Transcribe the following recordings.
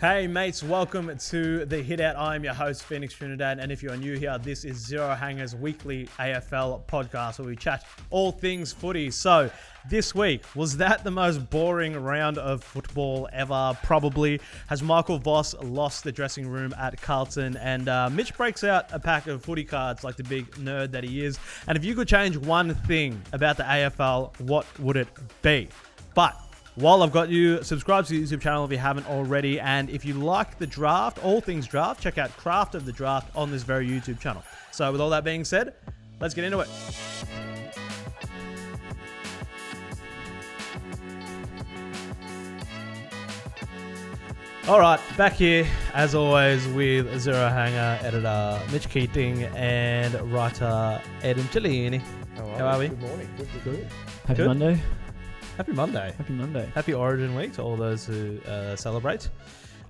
Hey mates, welcome to the Hitout. I'm your host, Phoenix Trinidad, and if you're new here, this is Zero Hanger's weekly AFL podcast where we chat all things footy. So this week, was that the most boring round of football ever? Probably. Has Michael Voss lost the dressing room at Carlton? And Mitch breaks out a pack of footy cards like the big nerd that he is. And if you could change one thing about the AFL, what would it be? But while I've got you, subscribe to the YouTube channel if you haven't already. And if you like the draft, all things draft, check out Craft of the Draft on this very YouTube channel. So with all that being said, let's get into it. All right, back here, as always, with Zero Hanger editor Mitch Keating and writer Aidan Cellini. How are we? Good morning. Good. Happy Good. Monday. Happy Monday. Happy Monday. Happy Origin Week to all those who celebrate.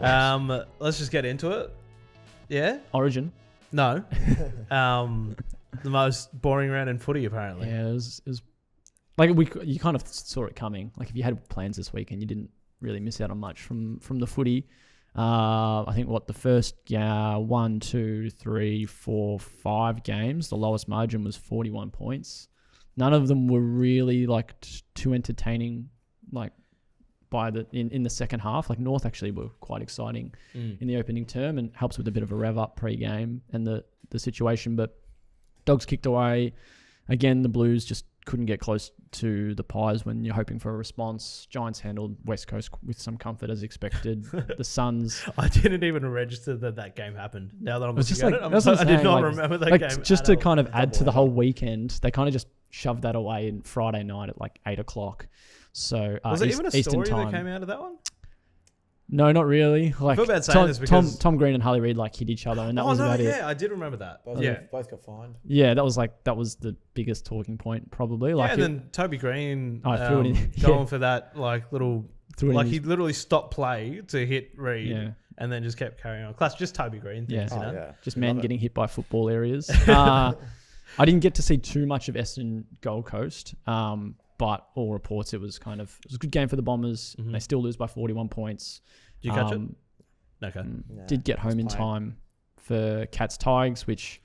Let's just get into it. Yeah? Origin. No. The most boring round in footy, apparently. Yeah, it was like you kind of saw it coming. Like if you had plans this weekend, you didn't really miss out on much from the footy. I think the first 1, 2, 3, 4, 5 games, the lowest margin was 41 points. None of them were really like too entertaining, like in the second half. Like North actually were quite exciting in the opening term and helps with a bit of a rev up pre-game and the situation. But Dogs kicked away. Again, the Blues just couldn't get close to the Pies when you're hoping for a response. Giants handled West Coast with some comfort as expected. The Suns. I didn't even register that game happened. Now that I'm It's just looking like, at it, I did not remember that game. Just at to all. kind of add to the whole weekend, they kind of just shoved that away in Friday night at like 8 o'clock. So Was there even a Eastern story time. that came out of that one? No, not really. Like feel bad saying this because Tom Green and Harley Reid like hit each other, and that was about it. Yeah, I did remember that. Both got fined. Yeah, that was the biggest talking point probably. Like and then Toby Green threw it in. going for that like little, Threw it in like his- he literally stopped play to hit Reid, Yeah. and then just kept carrying on. Class, just Toby Green things, you know? just man getting hit by football areas. I didn't get to see too much of Essendon Gold Coast, but all reports it was a good game for the Bombers. Mhm. They still lose by 41 points. Did you catch it? Okay. Did get home in time for Cats Tigers, which,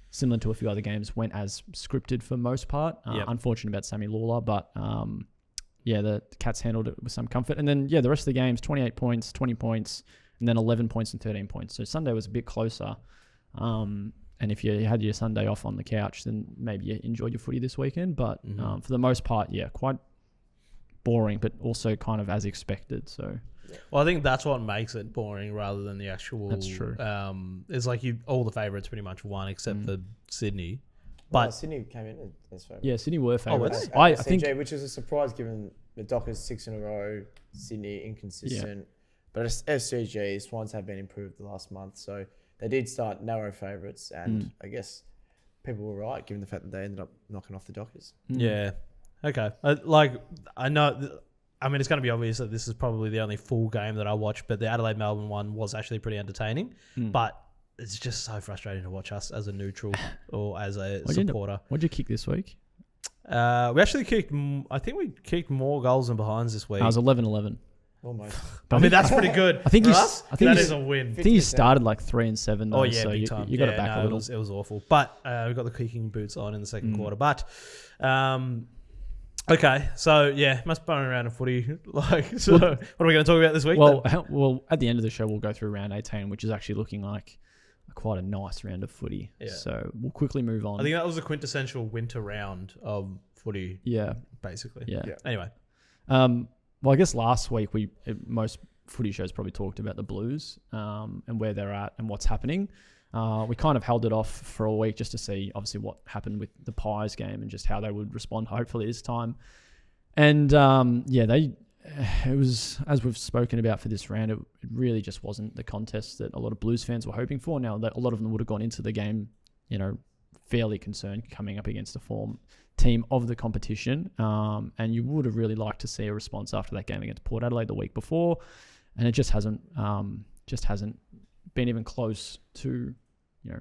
similar to a few other games, went as scripted for most part. Unfortunate about Sammy Lawler, but the Cats handled it with some comfort. And then, the rest of the games, 28 points, 20 points, and then 11 points and 13 points. So Sunday was a bit closer. And if you had your Sunday off on the couch, then maybe you enjoyed your footy this weekend. But for the most part, quite boring, but also kind of as expected. So... Well, I think that's what makes it boring rather than the actual... That's true. It's like all the favourites pretty much won except for Sydney. But Sydney came in as favourites. Yeah, Sydney were favourites. they? I think... which is a surprise given the Dockers 6 in a row, Sydney inconsistent. But as SCG, Swans have been improved the last month. So they did start narrow favourites. And I guess people were right given the fact that they ended up knocking off the Dockers. Yeah. Okay. I know... I mean, it's going to be obvious that this is probably the only full game that I watched, but the Adelaide-Melbourne one was actually pretty entertaining. But it's just so frustrating to watch us as a neutral or as a supporter. What'd you kick this week? We actually kicked... I think we kicked more goals than behinds this week. I was 11-11. Almost. I mean, that's pretty good. I think for you- us, I think that you- is a win. I think you started like 3-7 though, Oh, yeah, so big you time. got it back a little. It was awful. But we got the kicking boots on in the second quarter. But... okay, so must burn around in footy. What are we going to talk about this week? Well, at the end of the show, we'll go through round 18, which is actually looking like quite a nice round of footy. Yeah. So we'll quickly move on. I think that was a quintessential winter round of footy. Yeah, basically. Yeah. Anyway, well, I guess last week most footy shows probably talked about the Blues and where they're at and what's happening. We kind of held it off for a week just to see, obviously, what happened with the Pies game and just how they would respond, hopefully, this time. And, it was, as we've spoken about for this round, it really just wasn't the contest that a lot of Blues fans were hoping for. Now, that a lot of them would have gone into the game, fairly concerned coming up against a form team of the competition. And you would have really liked to see a response after that game against Port Adelaide the week before. And it just hasn't been even close to,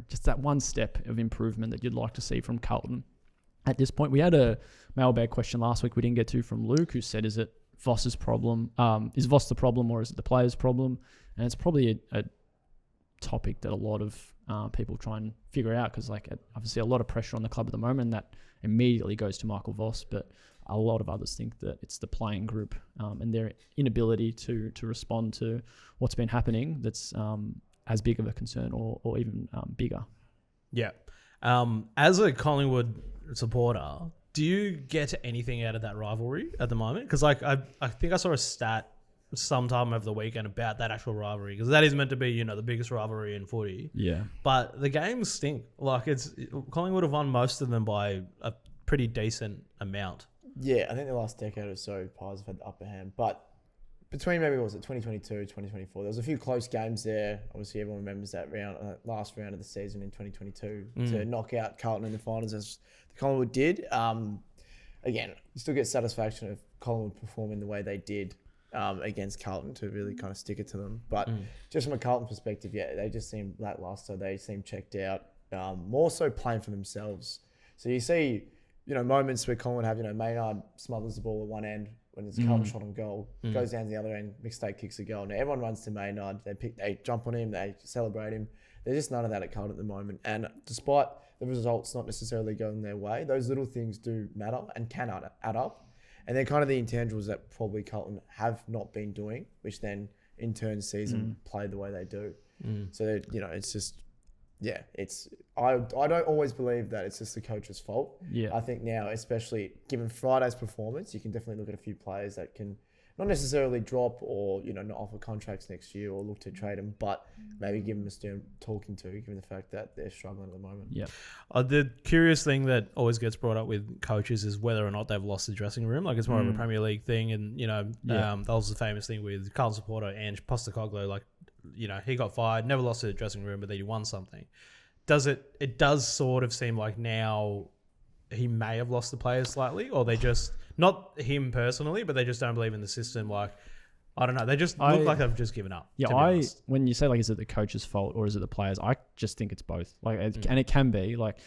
just that one step of improvement that you'd like to see from Carlton. At this point, we had a mailbag question last week we didn't get to from Luke, who said, is it Voss's problem? Is Voss the problem or is it the players' problem? And it's probably a topic that a lot of people try and figure out because, like, obviously a lot of pressure on the club at the moment, and that immediately goes to Michael Voss. But a lot of others think that it's the playing group and their inability to respond to what's been happening that's as big of a concern or even bigger. Yeah. As a Collingwood supporter, do you get anything out of that rivalry at the moment? Because like I think I saw a stat sometime over the weekend about that actual rivalry, because that is meant to be, the biggest rivalry in footy. Yeah. But the games stink. Like, Collingwood have won most of them by a pretty decent amount. Yeah, I think the last decade or so, Pies have had the upper hand. But between maybe, 2022, 2024, there was a few close games there. Obviously, everyone remembers that last round of the season in 2022 to knock out Carlton in the finals as the Collingwood did. Again, you still get satisfaction of Collingwood performing the way they did against Carlton to really kind of stick it to them. But just from a Carlton perspective, yeah, they just seem lackluster. They seem checked out, more so playing for themselves. So you see, moments where Collingwood have, Maynard smothers the ball at one end when it's a Carlton shot on goal, goes down to the other end, mistake kicks a goal. Now everyone runs to Maynard. They jump on him, they celebrate him. There's just none of that at Carlton at the moment. And despite the results not necessarily going their way, those little things do matter and can add up. And they're kind of the intangibles that probably Carlton have not been doing, which then in turn sees them play the way they do. So, it's just, yeah, I don't always believe that it's just the coach's fault. Yeah. I think now, especially given Friday's performance, you can definitely look at a few players that can not necessarily drop or, not offer contracts next year or look to trade them, but maybe give them a stern talking to, given the fact that they're struggling at the moment. Yeah. The curious thing that always gets brought up with coaches is whether or not they've lost the dressing room. Like, it's more of a Premier League thing. And, that was the famous thing with Carlton supporter Ange Postecoglou. Like, he got fired, never lost the dressing room, but then he won something. It does sort of seem like now he may have lost the players slightly, or they just, not him personally, but they just don't believe in the system. Like, I don't know. They just look like they've just given up. Yeah, when you say, like, is it the coach's fault or is it the players? I just think it's both. Like, and it can be. Like,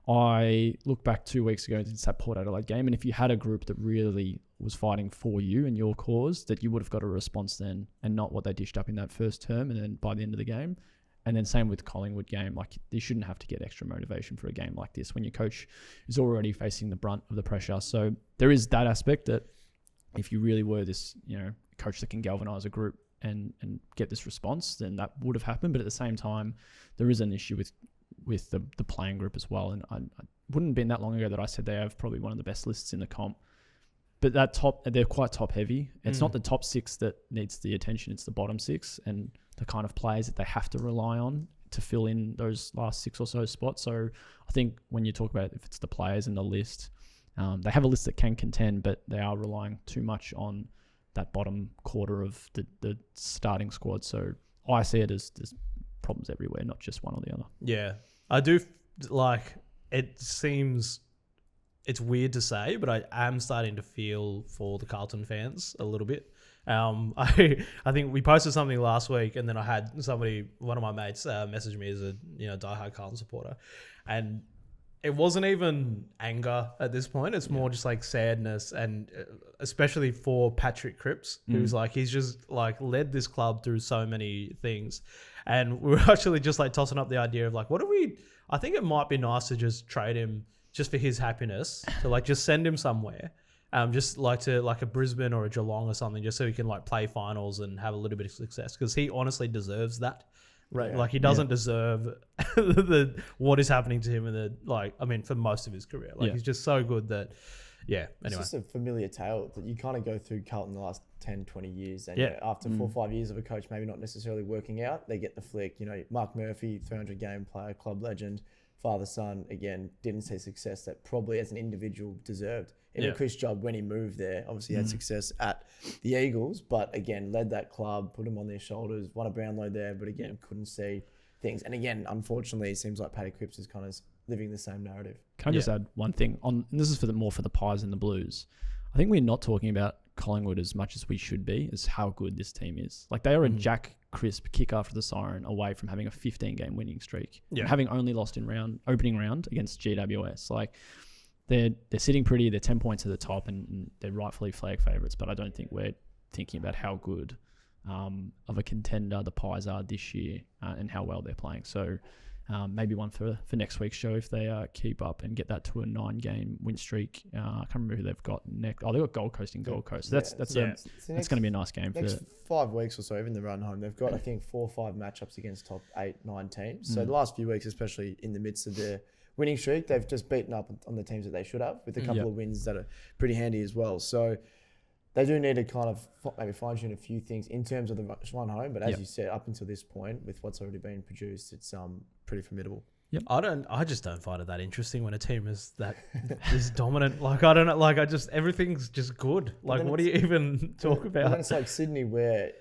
I look back 2 weeks ago since that Port Adelaide game, and if you had a group that really was fighting for you and your cause, that you would have got a response then, and not what they dished up in that first term and then by the end of the game. And then same with Collingwood game. Like, you shouldn't have to get extra motivation for a game like this when your coach is already facing the brunt of the pressure. So there is that aspect that if you really were this, coach that can galvanise a group and get this response, then that would have happened. But at the same time, there is an issue with the playing group as well. And I wouldn't have been that long ago that I said they have probably one of the best lists in the comp. But they're quite top heavy. It's not the top six that needs the attention. It's the bottom six and the kind of players that they have to rely on to fill in those last six or so spots. So I think when you talk about if it's the players in the list, they have a list that can contend, but they are relying too much on that bottom quarter of the starting squad. So I see it as there's problems everywhere, not just one or the other. Yeah, I do it seems... It's weird to say, but I am starting to feel for the Carlton fans a little bit. I think we posted something last week, and then I had one of my mates, message me as a diehard Carlton supporter, and it wasn't even anger at this point. It's more just like sadness, and especially for Patrick Cripps, who's like he's just like led this club through so many things, and we were actually just like tossing up the idea of like, what if we? I think it might be nice to just trade him. Just for his happiness, to like just send him somewhere, just like to like a Brisbane or a Geelong or something, just so he can like play finals and have a little bit of success, because he honestly deserves that. Right, yeah. Like he doesn't deserve what is happening to him in for most of his career. Like he's just so good that, anyway. It's just a familiar tale that you kind of go through Carlton the last 10, 20 years, and after 4 or 5 years of a coach maybe not necessarily working out, they get the flick. Mark Murphy, 300 game player, club legend. Father, son, again, didn't see success that probably as an individual deserved. Even Chris Judd, when he moved there, obviously had success at the Eagles, but again, led that club, put him on their shoulders, won a Brownlow there, but again, couldn't see things. And again, unfortunately, it seems like Paddy Cripps is kind of living the same narrative. Can I just add one thing? And this is more for the Pies and the Blues. I think we're not talking about Collingwood as much as we should be, as how good this team is. Like, they are a Jack Crisp kick after the siren away from having a 15-game winning streak, and having only lost in opening round against GWS. Like, they're sitting pretty. They're 10 points at the top, and they're rightfully flag favourites. But I don't think we're thinking about how good of a contender the Pies are this year and how well they're playing. So maybe one for next week's show if they keep up and get that to a 9-game win streak. I can't remember who they've got next. Oh, they've got Gold Coast and Gold Coast. So that's going to be a nice game. Next 5 weeks or so, even the run home, they've got, I think, 4 or 5 matchups against top 8, 9 teams. So the last few weeks, especially in the midst of their winning streak, they've just beaten up on the teams that they should have with a couple of wins that are pretty handy as well. So they do need to kind of maybe fine-tune a few things in terms of the run home. But as you said, up until this point, with what's already been produced, it's pretty formidable. Yep. I just don't find it that interesting when a team is that is dominant. Like, I don't know. Like, everything's just good. Like, what do you even talk about? And then it's like Sydney, where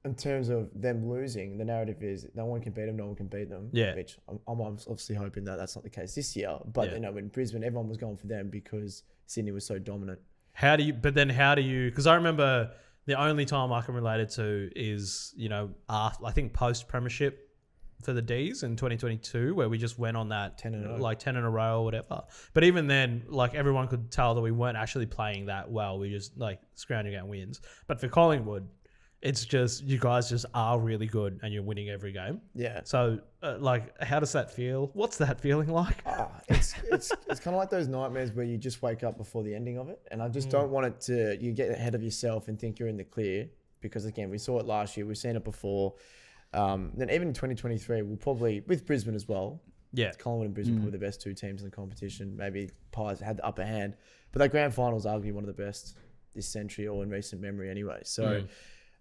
in terms of them losing, the narrative is no one can beat them, no one can beat them. Yeah. Which I'm obviously hoping that that's not the case this year. But you know, in Brisbane, everyone was going for them because Sydney was so dominant. How do you, because I remember the only time I can relate it to is, you know, I think post-premiership for the Ds in 2022, where we just went on that 10 in a row or whatever. But even then, like, everyone could tell that we weren't actually playing that well. We just like scrounging out wins. But for Collingwood, it's just, you guys just are really good and you're winning every game. Yeah. So, like, how does that feel? What's that feeling like? It's kind of like those nightmares where you just wake up before the ending of it. And I just don't want it to, you get ahead of yourself and think you're in the clear. Because, again, we saw it last year. We've seen it before. Then even in 2023, we'll probably, with Brisbane as well. Yeah. Collingwood and Brisbane probably the best 2 teams in the competition. Maybe Pies had the upper hand. But that grand final is arguably one of the best this century or in recent memory anyway. So,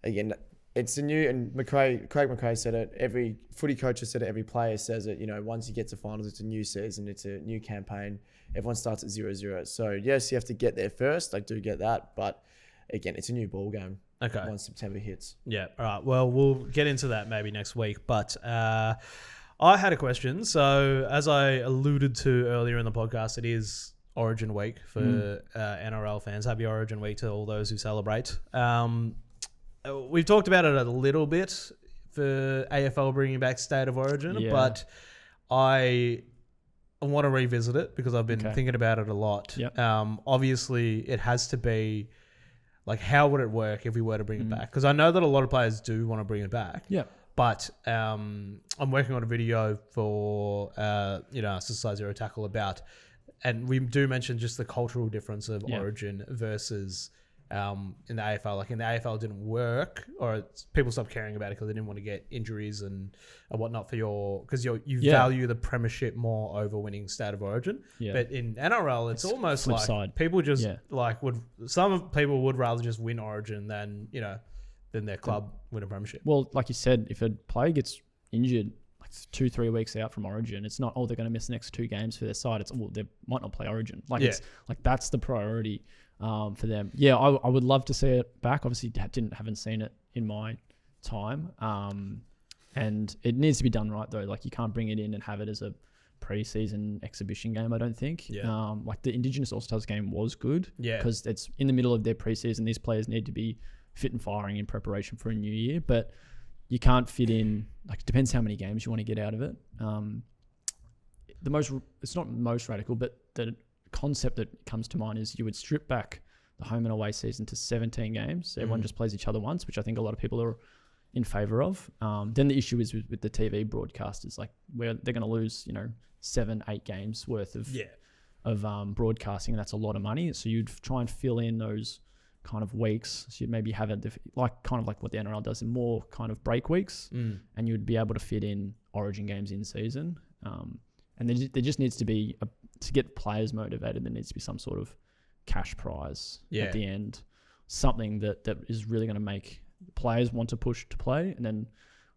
again, it's a new, and Craig McRae said it, every footy coach has said it, every player says it, you know, once you get to finals, it's a new season, it's a new campaign. Everyone starts at 0-0. So, yes, you have to get there first. I do get that. But, again, it's a new ball game. Okay. Once September hits. Yeah. All right. Well, we'll get into that maybe next week. But I had a question. So, as I alluded to earlier in the podcast, it is Origin Week for NRL fans. Happy Origin Week to all those who celebrate. We've talked about it a little bit for AFL bringing back State of Origin, but I want to revisit it because I've been thinking about it a lot. Yep. Obviously, it has to be, like, how would it work if we were to bring it back? Because I know that a lot of players do want to bring it back. Yeah. But I'm working on a video for, Society Zero Tackle about, and we do mention just the cultural difference of Origin versus in the AFL. Like, in the AFL, it didn't work, or people stopped caring about it because they didn't want to get injuries and whatnot because you value the premiership more over winning State of Origin. Yeah. But in NRL, it's almost like side. People just some people would rather just win Origin than their club win a premiership. Well, like you said, if a player gets injured like 2-3 weeks out from Origin, it's not, they're going to miss the next 2 games for their side. It's, they might not play Origin. It's like, that's the priority for them. Yeah, I would love to see it back. Obviously, haven't seen it in my time. And it needs to be done right, though. Like, you can't bring it in and have it as a pre-season exhibition game, I don't think. Yeah. Like, the Indigenous All-Stars game was good. Yeah. Because it's in the middle of their pre-season. These players need to be fit and firing in preparation for a new year. But you can't fit in, like, it depends how many games you want to get out of it. It's not most radical, but the concept that comes to mind is you would strip back the home and away season to 17 games. So everyone just plays each other once, which I think a lot of people are in favour of. Then the issue is with the TV broadcasters, like, where they're going to lose, 7-8 games worth of broadcasting, and that's a lot of money. So you'd try and fill in those kind of weeks. So you'd maybe have kind of like what the NRL does, in more kind of break weeks, and you'd be able to fit in Origin games in season. And there just needs to be to get players motivated, there needs to be some sort of cash prize at the end, something that is really going to make players want to push to play. And then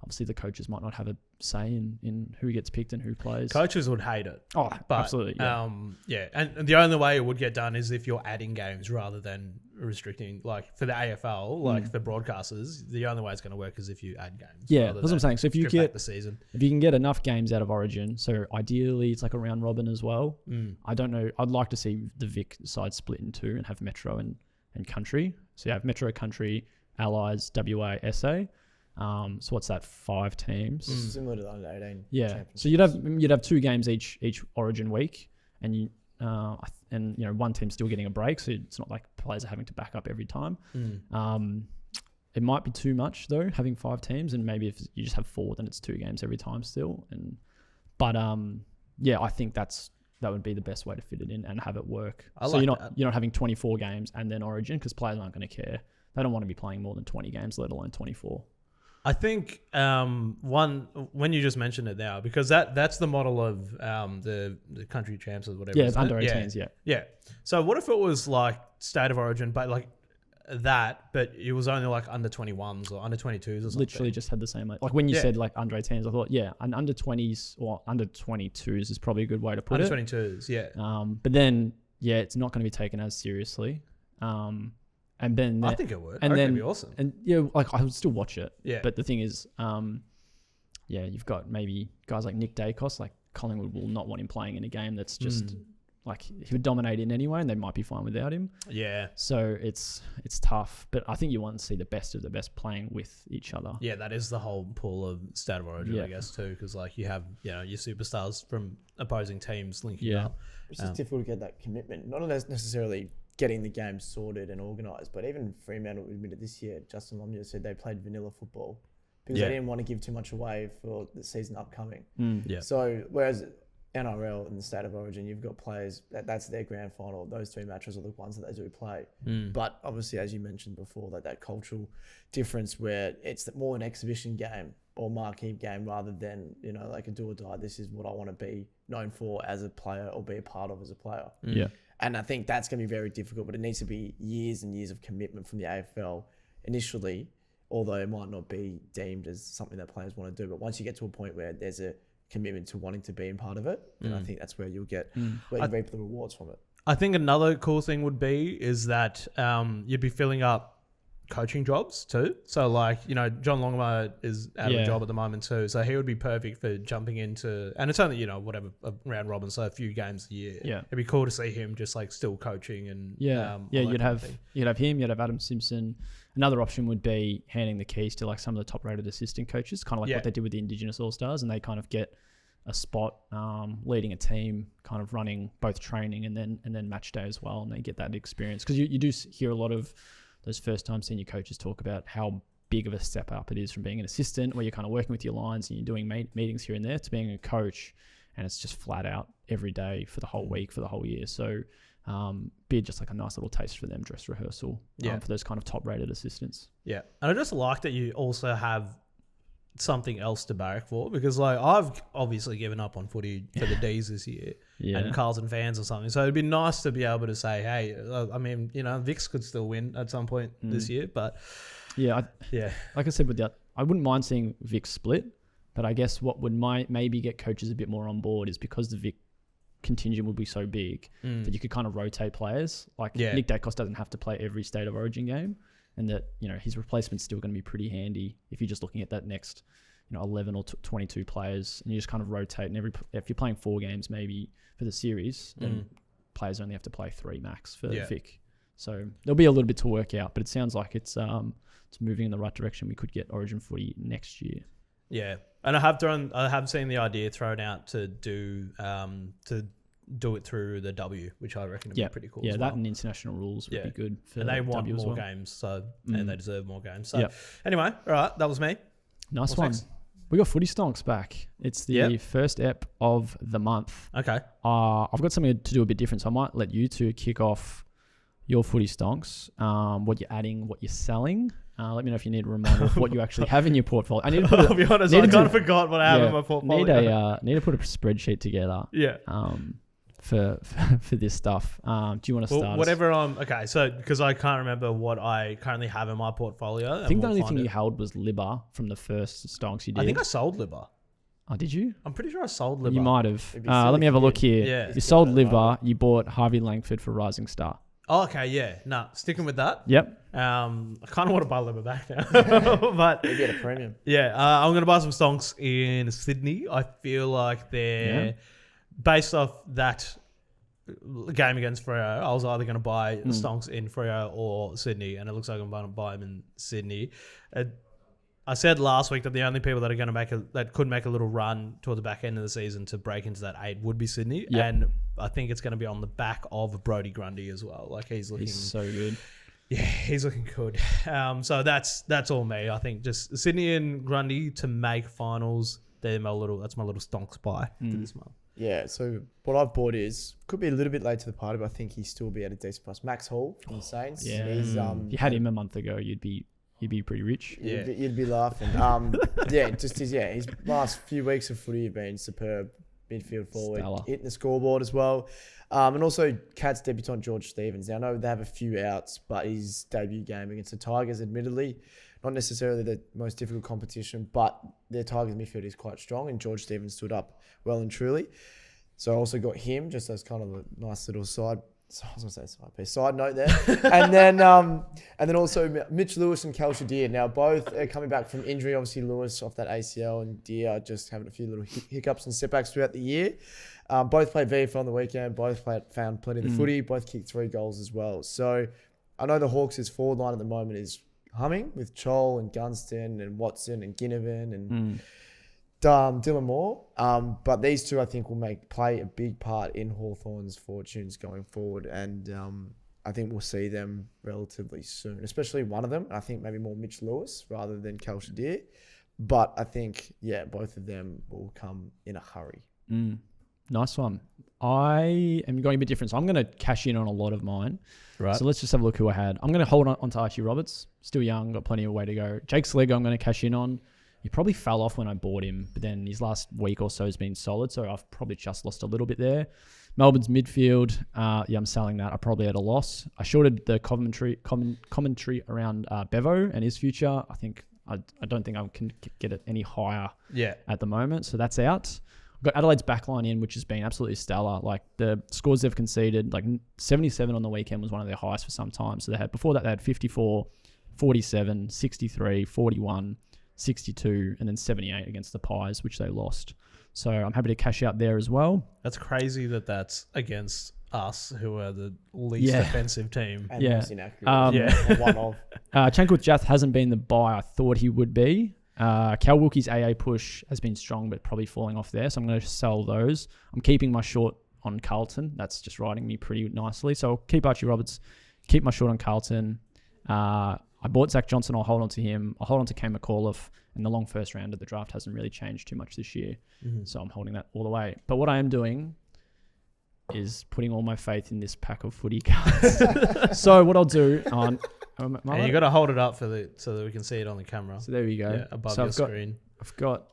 obviously the coaches might not have a say in who gets picked and who plays. Coaches would hate it. Oh, but, absolutely. Yeah. And the only way it would get done is if you're adding games rather than restricting. Like, for the AFL, like for broadcasters, the only way it's going to work is if you add games. Yeah, that's what I'm saying. So if you get the season, if you can get enough games out of Origin, so ideally it's like a round robin as well. I don't know. I'd like to see the Vic side split in 2 and have Metro and Country. So you have Metro, Country, Allies, WA, SA. So what's that? 5 teams. Similar to the under 18. Yeah. So you'd have 2 games each Origin week, and and one team's still getting a break, so it's not like players are having to back up every time. It might be too much though, having 5 teams, and maybe if you just have 4, then it's 2 games every time still. But I think that would be the best way to fit it in and have it work. You're not having 24 games and then Origin, because players aren't going to care. They don't want to be playing more than 20 games, let alone 24. I think when you just mentioned it now, because that's the model of the country champs or whatever. Yeah, it's under 18s. Yeah. So what if it was like State of Origin, but like that, but it was only like under 21s or under 22s or something? Literally just had the same. Like when you said like under 18s, I thought, an under 20s or under 22s is probably a good way to put under it. 22s, yeah. But then, it's not going to be taken as seriously. And then I think it would. I think it'd be awesome. And like I would still watch it. Yeah. But the thing is, you've got maybe guys like Nick Dacos, like Collingwood will not want him playing in a game that's just like he would dominate in anyway, and they might be fine without him. Yeah. So it's tough, but I think you want to see the best of the best playing with each other. Yeah, that is the whole pull of State of Origin, I guess, too, because like you have your superstars from opposing teams linking up. It's just difficult to get that commitment. Not necessarily getting the game sorted and organised, but even Fremantle admitted this year, Justin Lomia said they played vanilla football because they didn't want to give too much away for the season upcoming. So whereas NRL and the State of Origin, you've got players that's their grand final. Those 3 matches are the ones that they do play. But obviously, as you mentioned before, that cultural difference where it's more an exhibition game or marquee game rather than like a do or die. This is what I want to be known for as a player or be a part of as a player. And I think that's going to be very difficult, but it needs to be years and years of commitment from the AFL initially, although it might not be deemed as something that players want to do. But once you get to a point where there's a commitment to wanting to be in part of it, then I think that's where you'll get where you reap the rewards from it. I think another cool thing would be is that you'd be filling up coaching jobs too. So like, John Longmire is out of a job at the moment too. So he would be perfect for jumping into, and it's only, whatever, a round robin, so a few games a year. Yeah. It'd be cool to see him just like still coaching and you'd have him, you'd have Adam Simpson. Another option would be handing the keys to like some of the top rated assistant coaches, kind of like what they did with the Indigenous All-Stars, and they kind of get a spot leading a team, kind of running both training and then match day as well, and they get that experience. Because you do hear a lot of those first-time senior coaches talk about how big of a step up it is from being an assistant, where you're kind of working with your lines and you're doing meetings here and there, to being a coach, and it's just flat out every day for the whole week, for the whole year. So be just like a nice little taste for them, dress rehearsal for those kind of top-rated assistants. Yeah, and I just like that you also have something else to barrack for, because like I've obviously given up on footy for the D's this year and Carlton fans or something, so it'd be nice to be able to say, hey, I mean, Vix could still win at some point this year, but like I said, with that, I wouldn't mind seeing Vic split, but I guess what would maybe get coaches a bit more on board is because the Vic contingent would be so big that you could kind of rotate players. Like Nick Dacos doesn't have to play every State of Origin game, and that his replacement's still going to be pretty handy if you're just looking at that next 11 or 22 players, and you just kind of rotate. And if you're playing 4 games maybe for the series, then players only have to play 3 max for Vic. So there'll be a little bit to work out, but it sounds like it's moving in the right direction. We could get Origin footy next year. Yeah, and I have seen the idea thrown out to do it through the W, which I reckon would be pretty cool. Yeah, as well. That and international rules would be good for and they want W more games, so and they deserve more games. So anyway, all right, that was me. Nice one. Next? We got Footy Stonks back. It's the first ep of the month. Okay. I've got something to do a bit different, so I might let you two kick off your Footy Stonks, what you're adding, what you're selling. Let me know if you need a reminder of what you actually have in your portfolio. I need to I'll be honest, I kind of forgot what I have in my portfolio. Need to put a spreadsheet together. Yeah. For this stuff. Do you want to start? Whatever. Okay. So because I can't remember what I currently have in my portfolio. I think the only thing you held was Libba from the first Stonks you did. I think I sold Libba. Oh, did you? I'm pretty sure I sold Libba. You might have. Let me have a look here. Yeah. You sold Libba. You bought Harvey Langford for Rising Star. Oh, okay, yeah. No, sticking with that. Yep. I kind of want to buy Libba back now. But maybe at a premium. Yeah, I'm going to buy some Stonks in Sydney. I feel like they're based off that game against Freo. I was either going to buy Stonks in Freo or Sydney, and it looks like I'm going to buy them in Sydney. I said last week that the only people that are going to that could make a little run toward the back end of the season to break into that 8 would be Sydney, and I think it's going to be on the back of Brody Grundy as well. Like he's so good. Yeah, he's looking good. So that's all me. I think just Sydney and Grundy to make finals. That's my little stonks buy for this month. Yeah, so what I've bought could be a little bit late to the party, but I think he's still be at a decent price. Max Hall from the Saints. Yeah, he's, if you had him a month ago, you'd be pretty rich. You'd be laughing. His last few weeks of footy have been superb. Midfield forward, Stellar. hitting the scoreboard as well. And also Cats debutant George Stevens. Now, I know they have a few outs, but his debut game against the Tigers, admittedly, not necessarily the most difficult competition, but their Tigers midfield is quite strong, and George Stevens stood up well and truly. So I also got him just as kind of a nice little side note there. and then also Mitch Lewis and Cal Deer. Now both are coming back from injury. Obviously Lewis off that ACL, and Deer are just having a few little hiccups and setbacks throughout the year. Both played VFL on the weekend. Both found plenty of the footy. Both kicked 3 goals as well. So I know the Hawks' forward line at the moment is humming with Coll and Gunston and Watson and Ginnivan and Dylan Moore. But these two, I think, will play a big part in Hawthorn's fortunes going forward. And I think we'll see them relatively soon, especially one of them. I think maybe more Mitch Lewis rather than Cal Deer. But I think, both of them will come in a hurry. Nice one. I am going a bit different, so I'm going to cash in on a lot of mine. Right. So let's just have a look who I had. I'm going to hold on to Archie Roberts. Still young, got plenty of way to go. Jake Sleggo, I'm going to cash in on. He probably fell off when I bought him, but then his last week or so has been solid, so I've probably just lost a little bit there. Melbourne's midfield, I'm selling that. I probably had a loss. I shorted the commentary around Bevo and his future. I don't think I can get it any higher at the moment, so that's out. I've got Adelaide's backline in, which has been absolutely stellar. Like the scores they've conceded, like 77 on the weekend was one of their highest for some time. So they had 54, 47, 63, 41, 62, and then 78 against the Pies, which they lost. So I'm happy to cash out there as well. That's crazy that's against us, who are the least offensive team. And most inaccurate. One of. Chankwood Jath hasn't been the buy I thought he would be. Cal Wilkie's AA push has been strong, but probably falling off there. So I'm going to sell those. I'm keeping my short on Carlton. That's just riding me pretty nicely. So I'll keep Archie Roberts, keep my short on Carlton. I bought Zach Johnson. I'll hold on to him. I'll hold on to Kane McAuliffe. And the long first round of the draft hasn't really changed too much this year. So I'm holding that all the way. But what I am doing is putting all my faith in this pack of footy cards. So what I'll do on... And you got to hold it up so that we can see it on the camera. So there we go. Yeah, above your screen. I've got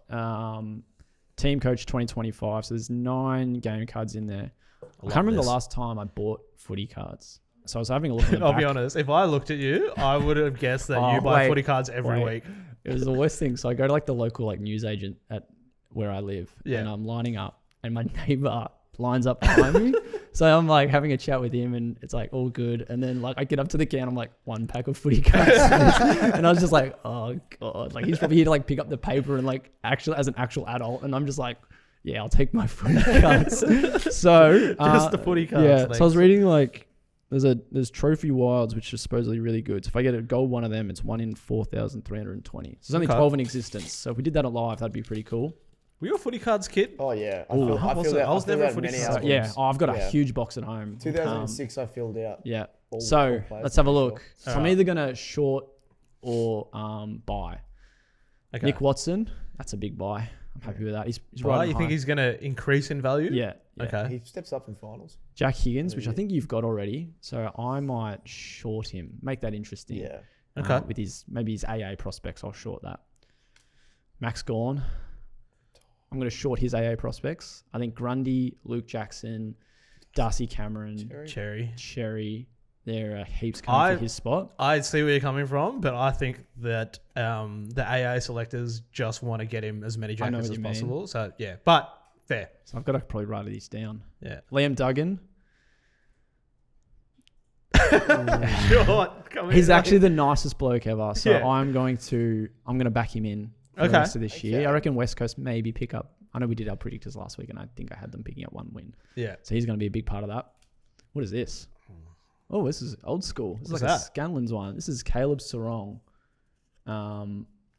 Team Coach 2025. So there's 9 game cards in there. I can't remember the last time I bought footy cards. So I was having a look at the I'll back. be honest. If I looked at you, I would have guessed that you buy footy cards every week. It was the worst thing. So I go to like the local newsagent at where I live, and I'm lining up, and my neighbor lines up behind me. So I'm like having a chat with him, and it's like all good. And then like I get up to the can, I'm like 1 pack of footy cards, and I was just like, oh god, like he's probably here to like pick up the paper and like as an actual adult, and I'm just like, yeah, I'll take my footy cards. So just the footy cards. Yeah. Thanks. So I was reading like. There's Trophy Wilds, which is supposedly really good. So if I get a gold one of them, it's 1 in 4,320. So there's only 12 in existence. So if we did that alive, that'd be pretty cool. Were you a footy cards kid? Oh yeah, I was never a footy cards. Yeah, I've got a huge box at home. 2006, I filled out. Yeah. All Let's have a look. Sure. So I'm either gonna short or buy. Okay. Nick Watson, that's a big buy. I'm happy with that. He's right. You think he's going to increase in value? Yeah. Okay. He steps up in finals. Jack Higgins, which I think you've got already. So I might short him. Make that interesting. Yeah. Okay. With his AA prospects, I'll short that. Max Gawn. I'm going to short his AA prospects. I think Grundy, Luke Jackson, Darcy Cameron, Cherry. There are heaps coming for his spot. I see where you're coming from, but I think that the AA selectors just want to get him as many jackets as possible. So, yeah. But, fair. So, I've got to probably write these down. Yeah. Liam Duggan. Short. He's actually the nicest bloke ever. So, I'm going to back him in for the rest of this year. I reckon West Coast maybe pick up. I know we did our predictors last week, and I think I had them picking up 1 win. Yeah. So, he's going to be a big part of that. What is this? Oh, this is old school. This is like a Scanlon's one. This is Caleb Sarong.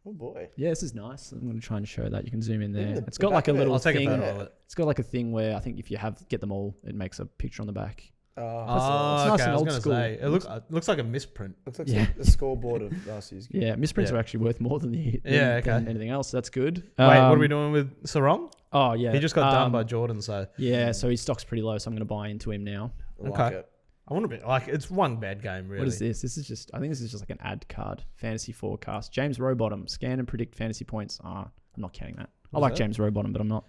Oh boy. Yeah, this is nice. I'm going to try and show that. You can zoom in there. the- It's the got like back a of it. little I'll take a thing. photo of it. It's got like a thing where I think if you get them all, it makes a picture on the back. Oh, nice okay. and I was old going to school. say it looks like a misprint. looks like Yeah. the scoreboard of last year's game. Yeah, misprints Yeah. are actually worth more than than anything else. That's good. Wait, what are we doing with Sarong? Oh yeah, He just got done by Jordan, so Yeah, so his stock's pretty low, so I'm going to buy into him now. I like Okay. it. I want to be like it's one bad game really. What is this? I think this is just like an ad card. Fantasy forecast. James Rowbottom. Scan and predict fantasy points. I'm not counting that. I What's like that? James Rowbottom, but I'm not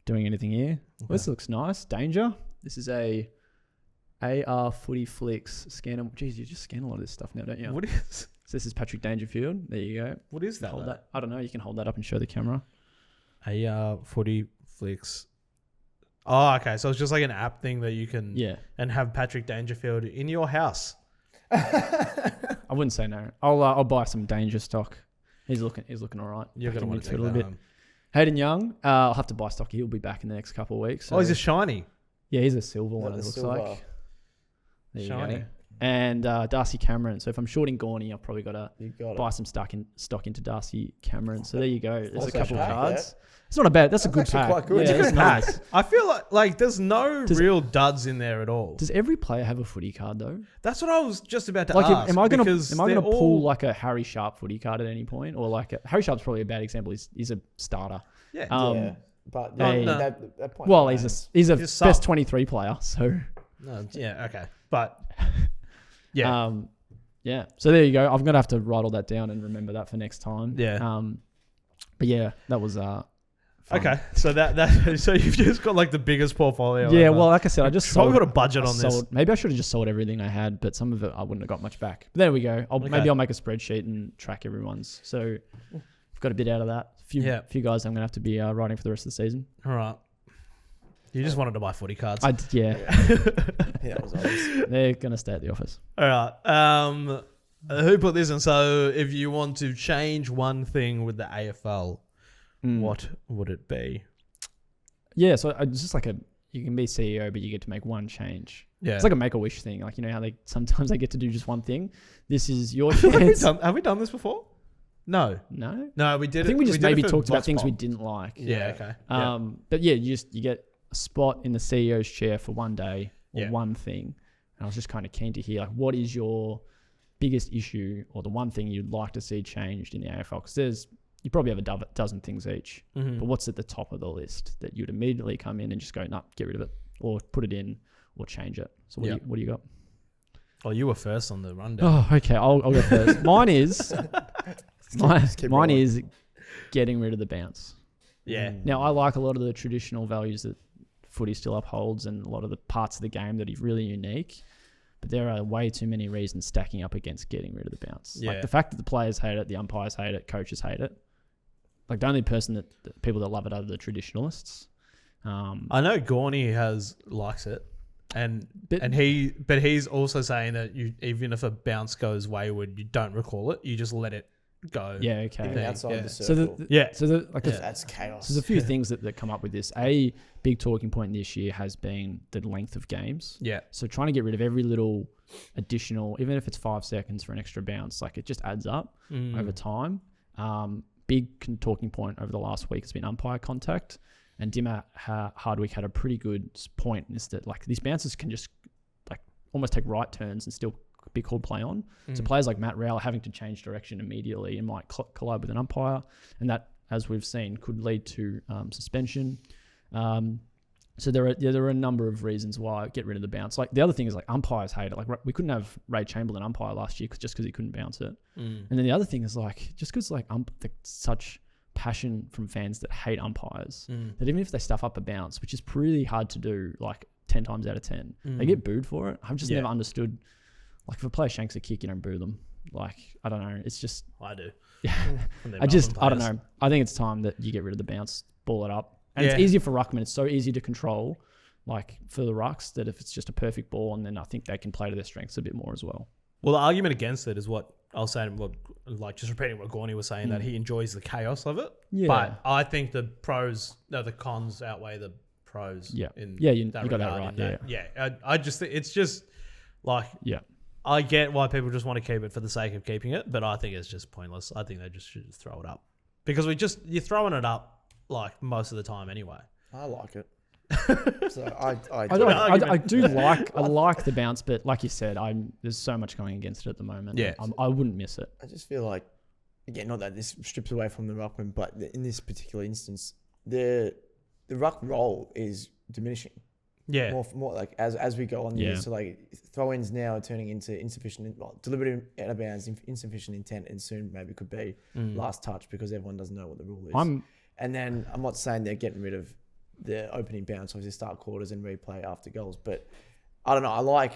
doing anything here. Well, this looks nice. Danger. This is a AR Footy Flicks. Scan and... Geez, you just scan a lot of this stuff now, don't you? What is So this is Patrick Dangerfield. There you go. what is that? Hold though? that. I don't know. You can hold that up and show the camera. Footy Flicks. Oh, okay. So it's just like an app thing that you can and have Patrick Dangerfield in your house. I wouldn't say no. I'll buy some Danger stock. He's looking all right. You're Back gonna want into to it take a that little bit. home. Hayden Young. I'll have to buy stock. He'll be back in the next couple of weeks. So. Oh, he's a shiny. Yeah, he's a silver one. The It looks silver. like. There Shiny. you go. And Darcy Cameron. So if I'm shorting Gorney, I've probably got to You got buy it. some stock into Darcy Cameron. So there you go. There's a Also couple of pack, cards. It's not a bad. That's a good actually pack. quite good. Yeah, It's a that's good nice. I feel like there's no Does- real duds in there at all. Does every player have a footy card though? That's what I was just about to Like, ask. am I gonna because pull they're all- like a Harry Sharp footy card at any point, or like Harry Sharp's probably a bad example. He's a starter. Yeah. Yeah. But they- no. that point. Well, man. he's a He's a sub. best 23 player. So No, yeah. Okay. But yeah. yeah. So there you go. I'm gonna have to write all that down and remember that for next time. Yeah. But yeah, that was fun. Okay. So that so you've just got like the biggest portfolio. Yeah, ever. well, like I said, I just You've probably sold. got a budget on this. Maybe I should have just sold everything I had, but some of it I wouldn't have got much back. But there we go. Maybe I'll make a spreadsheet and track everyone's. So I've got a bit out of that. Few guys I'm gonna have to be writing for the rest of the season. All right. You just wanted to buy footy cards. Yeah. Yeah, that was obvious. They're gonna stay at the office. All right. Who put this in? So if you want to change one thing with the AFL, what would it be? Yeah, so it's just like you can be CEO, but you get to make one change. Yeah. It's like a Make-A-Wish thing. Like, you know how sometimes they get to do just one thing. This is your chance. Have we done this before? No. No? We did I think we just did it maybe for talked about Voss things we Pop. didn't like. Yeah, okay. But yeah, you get a spot in the CEO's chair for one day or Yeah. one thing. And I was just kind of keen to hear, like, what is your biggest issue or the one thing you'd like to see changed in the AFL? Because you probably have a dozen things each. Mhm. But what's at the top of the list that you'd immediately come in and just go, nah, get rid of it, or put it in, or change it? So what do you got? Oh, you were first on the rundown. Oh, okay. I'll go first. Mine is keep mine rolling. is getting rid of the bounce. Yeah. Now, I like a lot of the traditional values that footy still upholds and a lot of the parts of the game that are really unique. But there are way too many reasons stacking up against getting rid of the bounce. Yeah. Like the fact that the players hate it, the umpires hate it, coaches hate it. Like the only person that people that love it are the traditionalists. I know Gorney likes it. But He's also saying that even if a bounce goes wayward, you don't recall it. You just let it go. yeah, okay. Even outside yeah. the So circle. there's That's chaos. a few things that come up with this. A big talking point this year has been the length of games. Yeah. So trying to get rid of every little additional, even if it's 5 seconds for an extra bounce, like it just adds up over time. Big talking point over the last week has been umpire contact. And Dimmer Hardwick had a pretty good point in this, that like these bounces can just like almost take right turns and still be called play on. So players like Matt Rowell are having to change direction immediately and might collide with an umpire. And that, as we've seen, could lead to suspension. So there are a number of reasons why I get rid of the bounce. Like the other thing is like umpires hate it. Like we couldn't have Ray Chamberlain umpire last year just because he couldn't bounce it. And then the other thing is like just because like such passion from fans that hate umpires that even if they stuff up a bounce, which is really hard to do, like 10 times out of 10, they get booed for it. I've just never understood. Like if a player shanks a kick, you don't boo them. Like I don't know. It's just I do. yeah. From their I don't Melbourne know. players. I think it's time that you get rid of the bounce, ball it up. And Yeah. it's easier for ruckman. It's so easy to control, like for the rucks, that if it's just a perfect ball, and then I think they can play to their strengths a bit more as well. Well, the argument against it is what I was saying, like just repeating what Gorney was saying, that he enjoys the chaos of it. Yeah. But I think the cons outweigh the pros. Yeah. In Yeah, you that got that regard, right, in that. Yeah. I just think it's just like, Yeah. I get why people just want to keep it for the sake of keeping it, but I think it's just pointless. I think they just should throw it up because you're throwing it up like most of the time anyway. I like it. So I do like the bounce, but like you said, there's so much going against it at the moment. Yeah. I wouldn't miss it. I just feel like, again, not that this strips away from the ruckman, but in this particular instance, the ruck role is diminishing. Yeah. More like as we go on the Yeah. years. So like throw-ins now are turning into deliberate out of bounds, insufficient intent, and soon maybe could be last touch because everyone doesn't know what the rule is. And then I'm not saying they're getting rid of the opening bounce, obviously start quarters and replay after goals, but I don't know. I like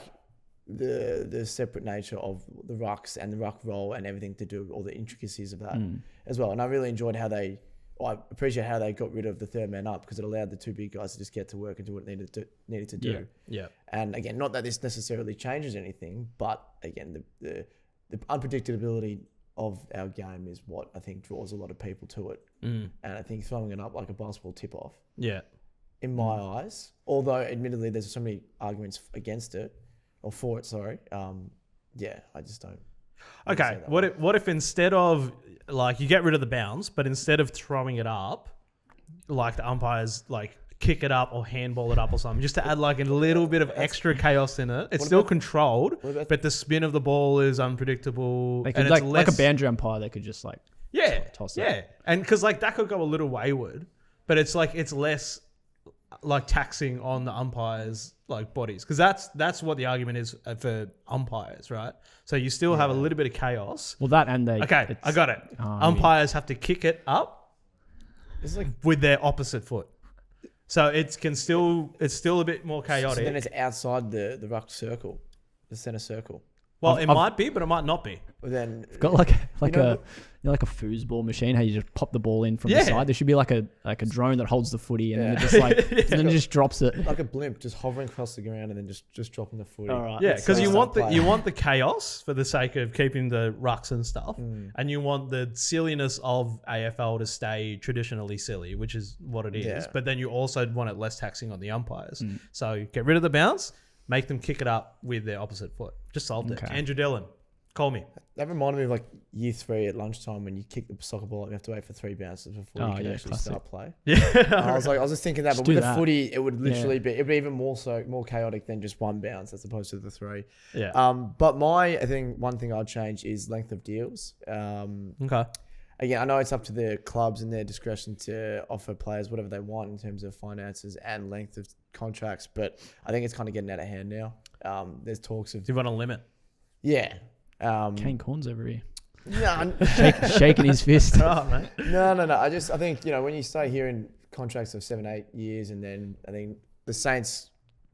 the separate nature of the rucks and the ruck roll and everything to do with all the intricacies of that as well. And I really enjoyed I appreciate how they got rid of the third man up because it allowed the two big guys to just get to work and do what it needed to do. Yeah. And again, not that this necessarily changes anything, but again, the unpredictability of our game is what I think draws a lot of people to it. And I think throwing it up like a basketball tip-off, in my eyes, although admittedly there's so many arguments against it, or for it, sorry. I just don't. Okay, what if instead of like you get rid of the bounce, but instead of throwing it up, like the umpires like kick it up or handball it up or something, just to add like a little bit of extra chaos in it. It's still controlled, but the spin of the ball is unpredictable. They could, and like a banjo umpire, they could just like toss it. And because like that could go a little wayward, but it's like it's less like taxing on the umpires like bodies because that's what the argument is for umpires, right? So you still have a little bit of chaos. Well, that and I got it. Umpires have to kick it up with their opposite foot. So it's still a bit more chaotic. So then it's outside the ruck circle, the center circle. Well, it might be, but it might not be. Well, then I've got like a foosball machine. How you just pop the ball in from the side. There should be like a drone that holds the footy and then it just and then it just drops it like a blimp, just hovering across the ground and then just dropping the footy. All right. Yeah, because you want the chaos for the sake of keeping the rucks and stuff, and you want the silliness of AFL to stay traditionally silly, which is what it is. Yeah. But then you also want it less taxing on the umpires. So get rid of the bounce, make them kick it up with their opposite foot. Just solved it. Andrew Dillon, call me. That reminded me of like year 3 at lunchtime when you kick the soccer ball up, you have to wait for 3 bounces before you can actually start play. Yeah, I was just thinking that, but with the footy, it would literally be even more chaotic than just 1 bounce as opposed to the 3. Yeah. But I think one thing I'd change is length of deals. Okay. Again, I know it's up to the clubs and their discretion to offer players whatever they want in terms of finances and length of contracts, but I think it's kind of getting out of hand now. There's talks of... Do you want a limit? Yeah. Kane Corn's over here. No. Shaking his fist. Oh, mate. No. I think, when you stay here in contracts of 7-8 years, and then I think the Saints,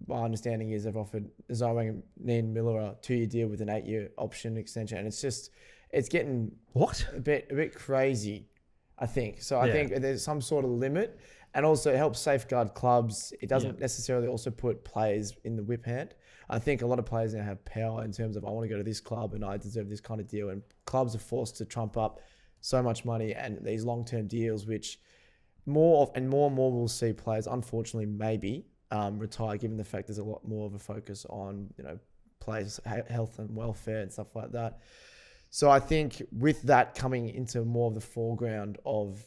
my understanding is they've offered Zywang and Ian Miller a 2-year deal with an 8-year option extension, and it's getting a bit crazy, I think. So I think there's some sort of limit, and also it helps safeguard clubs. It doesn't necessarily also put players in the whip hand. I think a lot of players now have power in terms of I want to go to this club and I deserve this kind of deal, and clubs are forced to trump up so much money and these long-term deals, which more and more we'll see players, unfortunately, maybe retire, given the fact there's a lot more of a focus on players' health and welfare and stuff like that. So I think with that coming into more of the foreground of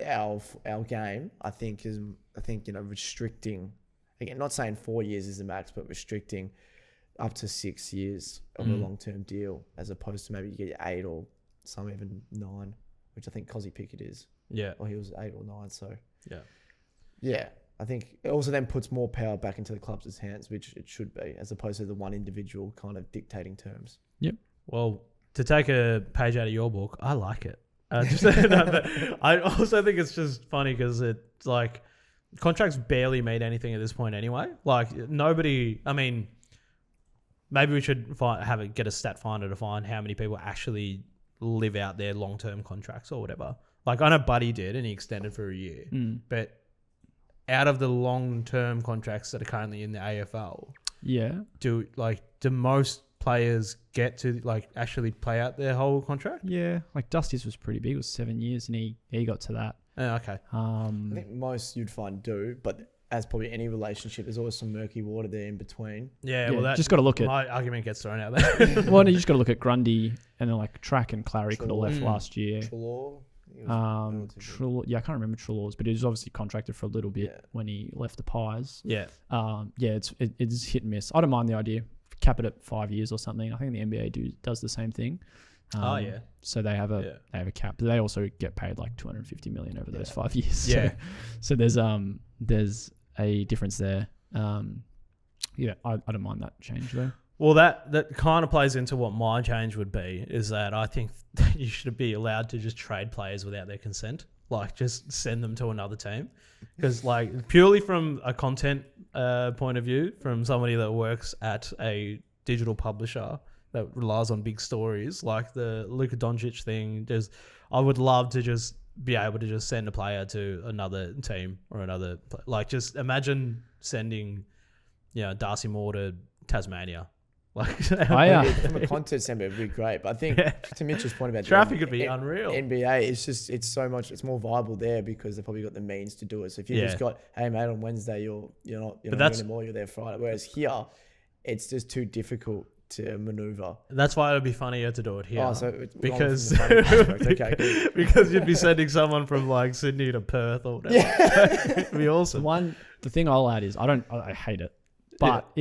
our game, I think restricting, again, not saying 4 years is the max, but restricting up to 6 years of a long-term deal, as opposed to maybe you get 8 or some even 9, which I think Cozzy Pickett is. Yeah. Or he was 8 or 9. So yeah. I think it also then puts more power back into the club's hands, which it should be, as opposed to the one individual kind of dictating terms. Yep. Well, to take a page out of your book, I like it. I also think it's just funny because it's like contracts barely mean anything at this point anyway. Like nobody, I mean, maybe we should get a stat finder to find how many people actually live out their long-term contracts or whatever. Like I know Buddy did and he extended for a year, but out of the long-term contracts that are currently in the AFL, do most players get to actually play out their whole contract? Yeah, like Dusty's was pretty big. It was 7 years, and he got to that. Okay. I think most you'd find do, but as probably any relationship, there's always some murky water there in between. Yeah, Yeah, well, that, just got to look at. my argument gets thrown out there. Well, you just got to look at Grundy and then like Track and Clary could have left last year. Trelaw, I can't remember Trelaw's, but he was obviously contracted for a little bit when he left the Pies. Yeah. It's hit and miss. I don't mind the idea. Cap it at 5 years or something. I think the NBA does the same thing. So they have a cap, but they also get paid like $250 million over those 5 years. Yeah. So there's a difference there. I don't mind that change though. Well, that kind of plays into what my change would be, is that I think that you should be allowed to just trade players without their consent. Like, just send them to another team. Because, like, purely from a content point of view, from somebody that works at a digital publisher that relies on big stories, like the Luka Doncic thing, I would love to just be able to just send a player to another team or another... Like, just imagine sending, Darcy Moore to Tasmania. Like, from a content standpoint, it'd be great. But I think to Mitch's point about traffic would be unreal. NBA, it's more viable there because they've probably got the means to do it. So if you just got, hey mate, on Wednesday you're not anymore, you're there Friday. Whereas here, it's just too difficult to maneuver. That's why it would be funnier to do it here. Because okay, because you'd be sending someone from like Sydney to Perth or whatever. Yeah. It'd be awesome. The thing I'll add is I hate it. But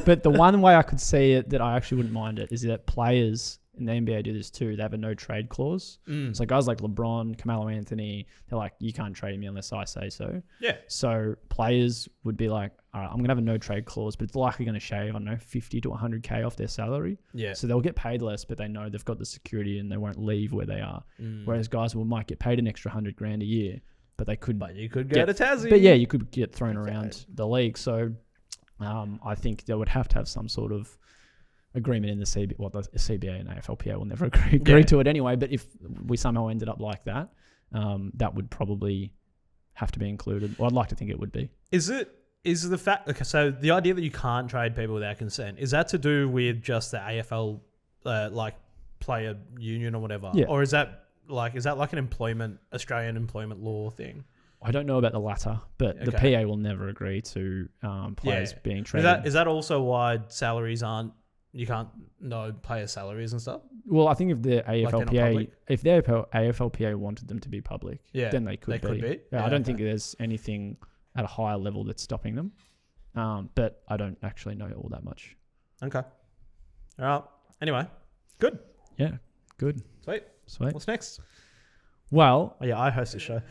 but the one way I could see it that I actually wouldn't mind it is that players in the NBA do this too. They have a no trade clause. So guys like LeBron, Carmelo Anthony, they're like, you can't trade me unless I say so. Yeah. So players would be like, all right, I'm going to have a no trade clause, but it's likely going to shave, I don't know, 50 to 100K off their salary. Yeah. So they'll get paid less, but they know they've got the security and they won't leave where they are. Whereas guys might get paid an extra $100,000 a year, but they could. But you could go to Tassie. But yeah, you could get thrown around the league. So I think they would have to have some sort of agreement in the CBA. Well, the CBA and AFLPA will never agree to it anyway. But if we somehow ended up like that, that would probably have to be included. Well, I'd like to think it would be. Is the fact? Okay, so the idea that you can't trade people without consent, is that to do with just the AFL, like player union or whatever, or is that like an Australian employment law thing? I don't know about the latter, but the PA will never agree to players being traded. Is that also why salaries you can't know player salaries and stuff? Well, I think if the AFLPA wanted them to be public, then they could be. I don't think there's anything at a higher level that's stopping them. But I don't actually know all that much. Okay. All right. Anyway, good. Yeah, good. Sweet. What's next? Well, I host the show.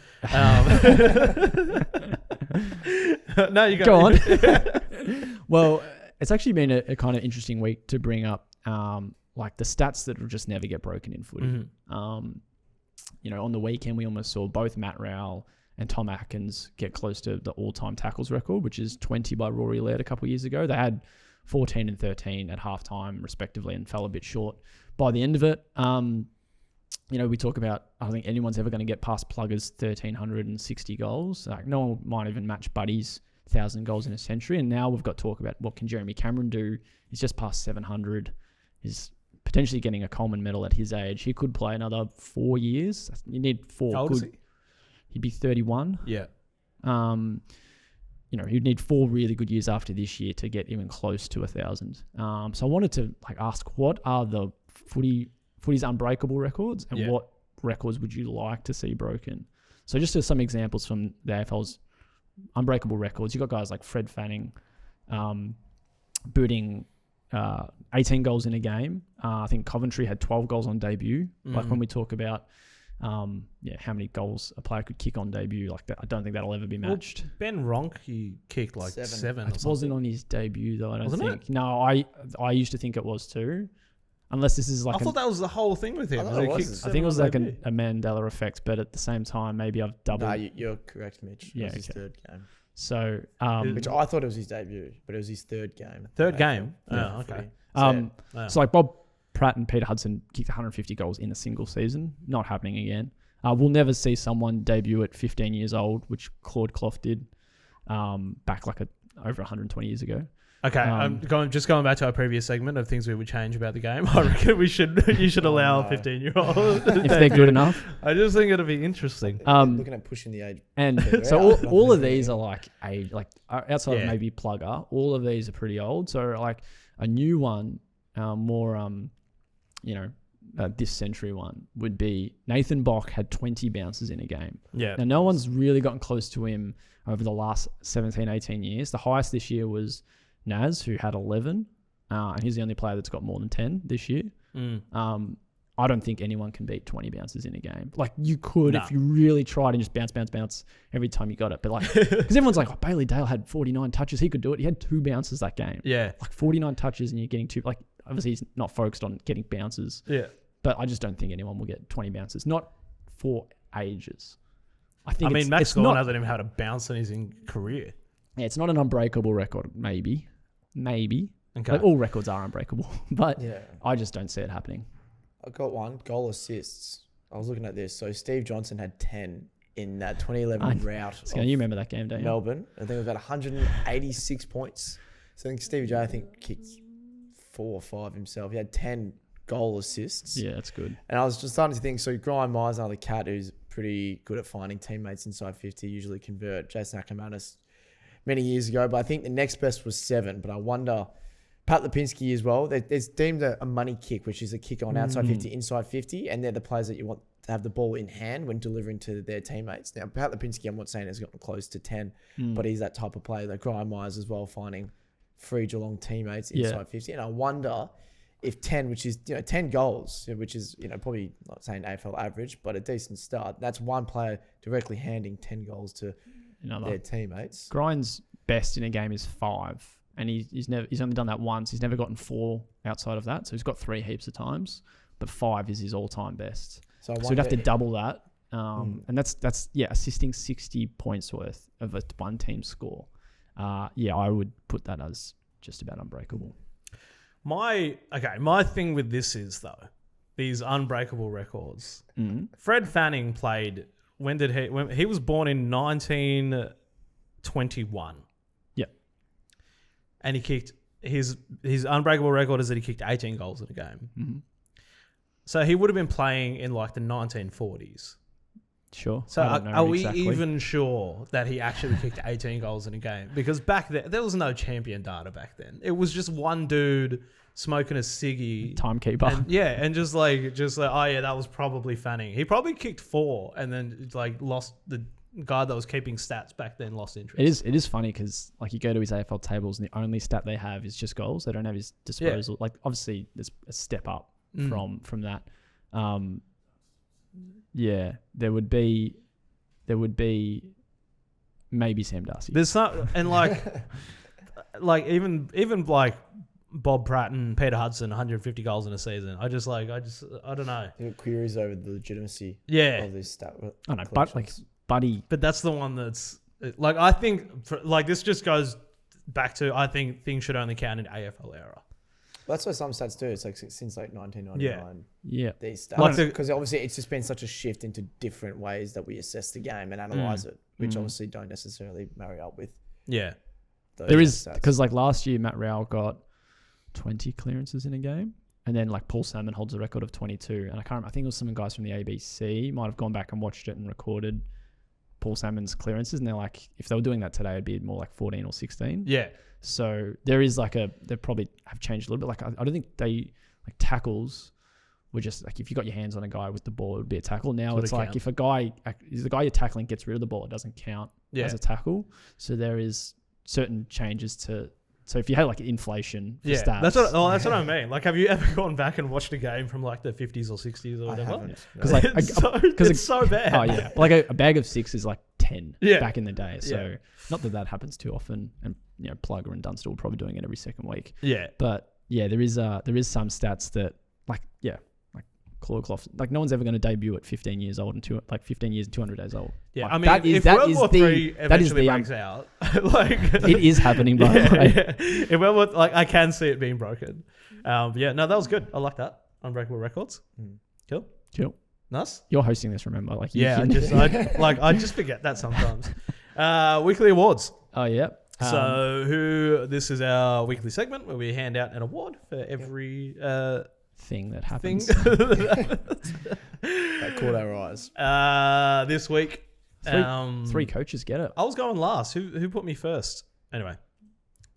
No, you go on. Well, it's actually been a kind of interesting week to bring up, like the stats that will just never get broken in footy. Mm-hmm. On the weekend we almost saw both Matt Rowell and Tom Atkins get close to the all-time tackles record, which is 20 by Rory Laird a couple of years ago. They had 14 and 13 at halftime, respectively, and fell a bit short by the end of it. We talk about, I don't think anyone's ever going to get past Plugger's 1,360 goals. Like, no one might even match Buddy's 1,000 goals in a century. And now we've got talk about what can Jeremy Cameron do. He's just past 700. He's potentially getting a Coleman medal at his age. He could play another 4 years. You need 4 How old is he? He'd be 31. Yeah. He'd need 4 really good years after this year to get even close to 1,000. So I wanted to ask, what are the Footy's Unbreakable Records, and what records would you like to see broken? So just as some examples from the AFL's Unbreakable Records, you got guys like Fred Fanning booting 18 goals in a game. I think Coventry had 12 goals on debut. Mm-hmm. Like when we talk about how many goals a player could kick on debut, like that, I don't think that'll ever be matched. Well, Ben Ronk, he kicked like 7 It wasn't on his debut though, I don't Wasn't think. it? No, I used to think it was too. Unless this is like I thought that was the whole thing with him. I thought it was. I think it was like a Mandela effect, but at the same time, maybe I've doubled. No, you're correct, Mitch. It was his third game. So, which I thought it was his debut, but it was his third game. Third game? Oh, okay. So like Bob Pratt and Peter Hudson kicked 150 goals in a single season. Not happening again. We'll never see someone debut at 15 years old, which Claude Clough did back over 120 years ago. Okay, I'm going back to our previous segment of things we would change about the game. I reckon you should allow a 15-year-old if they're good enough. I just think it'll be interesting. Looking at pushing the age. And so all of these are like age, like outside of maybe Plugger, all of these are pretty old. So like a new one, more this century one would be Nathan Bock had 20 bounces in a game. Yeah. Now no one's really gotten close to him over the last 17, 18 years. The highest this year was Naz, who had 11, and he's the only player that's got more than 10 this year. I don't think anyone can beat 20 bounces in a game. Like you could if you really tried and just bounce every time you got it. But like, because everyone's like, Bailey Dale had 49 touches, he could do it. He had 2 bounces that game. Yeah, like 49 touches, and you're getting 2. Like obviously he's not focused on getting bounces. Yeah, but I just don't think anyone will get 20 bounces. Not for ages. I think. Max Gawn hasn't even had a bounce in his career. Yeah, it's not an unbreakable record. Maybe. Okay. Like all records are unbreakable, but Yeah. I just don't see it happening. I got one. Goal assists. I was looking at this. So Steve Johnson had 10 in that 2011 rout. So you remember that game, don't you? Melbourne. I think it was about 186 points. So I think Stevie J, kicked 4 or 5 himself. He had 10 goal assists. Yeah, that's good. And I was just starting to think, so Brian Meisner, the cat, who's pretty good at finding teammates inside 50, usually convert. Jason Ackermanis many years ago, but I think the next best was 7. But I wonder, Pat Lipinski as well, there's deemed a money kick, which is a kick on outside 50, inside 50, and they're the players that you want to have the ball in hand when delivering to their teammates. Now, Pat Lipinski, I'm not saying has gotten close to 10, but he's that type of player. Like Brian Myers as well, finding free Geelong teammates inside 50. And I wonder if 10, which is 10 goals, which is probably not saying AFL average, but a decent start. That's one player directly handing 10 goals to their teammates. Grind's best in a game is 5, and he's only done that once. He's never gotten 4 outside of that, so he's got 3 heaps of times, but 5 is his all-time best. So we'd have to double that, and that's assisting 60 points worth of a one team score. I would put that as just about unbreakable. My thing with this is though, these unbreakable records. Fred Fanning played. When he was born in 1921. Yeah. And he kicked his unbreakable record is that he kicked 18 goals in a game. Mm-hmm. So he would have been playing in like the 1940s. Sure. So are we even sure that he actually kicked 18 goals in a game? Because back then there was no champion data back then. It was just one dude smoking a ciggy, timekeeper, and just like oh yeah, that was probably Fanning. He probably kicked 4 and then like lost. The guy that was keeping stats back then lost interest. It is funny because like you go to his AFL tables and the only stat they have is just goals. They don't have his disposal. Like obviously there's a step up from that. There would be maybe Sam Darcy. There's some and like like even like Bob Pratt and Peter Hudson, 150 goals in a season. I don't know. I got queries over the legitimacy of this stat. I know, but like Buddy. But that's the one that's like I think this just goes back to I think things should only count in AFL era. Well, that's what some stats do. It's like since like 1999. Yeah. These stats. Because obviously it's just been such a shift into different ways that we assess the game and analyse it, which obviously don't necessarily marry up with. Yeah. There is, because like last year, Matt Rowell got 20 clearances in a game. And then like Paul Salmon holds a record of 22. And I think it was some guys from the ABC might have gone back and watched it and recorded Paul Salmon's clearances. And they're like, if they were doing that today, it'd be more like 14 or 16. Yeah. So there is like they probably have changed a little bit. Like I don't think they like tackles were just like if you got your hands on a guy with the ball, it would be a tackle. Now it's like if the guy you're tackling gets rid of the ball, it doesn't count as a tackle. So there is certain changes to. So if you had like inflation for stats. That's what I mean. Like, have you ever gone back and watched a game from like the 50s or 60s or whatever? Because like it's so bad. Oh yeah, like a bag of 6 is like 10 back in the day. So not that happens too often, and Plugger and Dunstall are probably doing it every second week. Yeah, but there is some stats that like Clawcloth, like no one's ever going to debut at 15 years old and 15 years and 200 days old. Yeah, like, I mean, if World War III eventually breaks out, like it is happening. By the way, if World War, I can see it being broken. No, that was good. I like that. Unbreakable Records. Cool. Nice. You're hosting this, remember? Like I just forget that sometimes. Weekly awards. Oh yeah. So this is our weekly segment where we hand out an award for every thing that happens. That caught our eyes. This week, three coaches get it. I was going last. Who put me first? Anyway.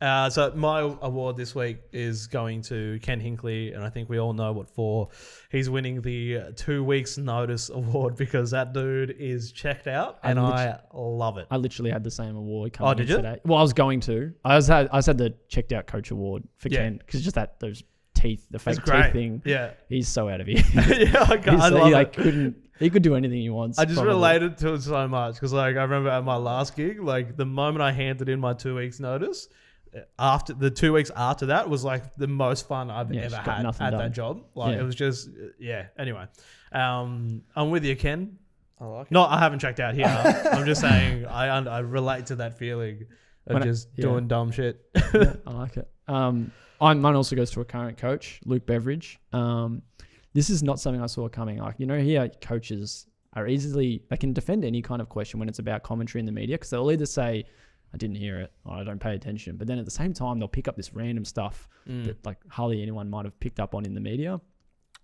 So my award this week is going to Ken Hinkley, and I think we all know what for. He's winning the 2 weeks notice award because that dude is checked out, and I love it. I literally had the same award coming did you? today. Well, I was going to. I had the checked out coach award for Ken because just those teeth, the fake teeth thing. Yeah, he's so out of here. Yeah, I love it. He could do anything he wants. I just related to it so much because, like, I remember at my last gig, like the moment I handed in my 2 weeks notice. After the 2 weeks after that was like the most fun I've ever had at that job. Like it was just Anyway, I'm with you, Ken. I like it. No, I haven't checked out here. I'm just saying I relate to that feeling of doing dumb shit. Yeah, I like it. Mine also goes to a current coach, Luke Beveridge. This is not something I saw coming. Like, here coaches are they can defend any kind of question when it's about commentary in the media because they'll either say, I didn't hear it, or I don't pay attention. But then at the same time, they'll pick up this random stuff that like hardly anyone might have picked up on in the media.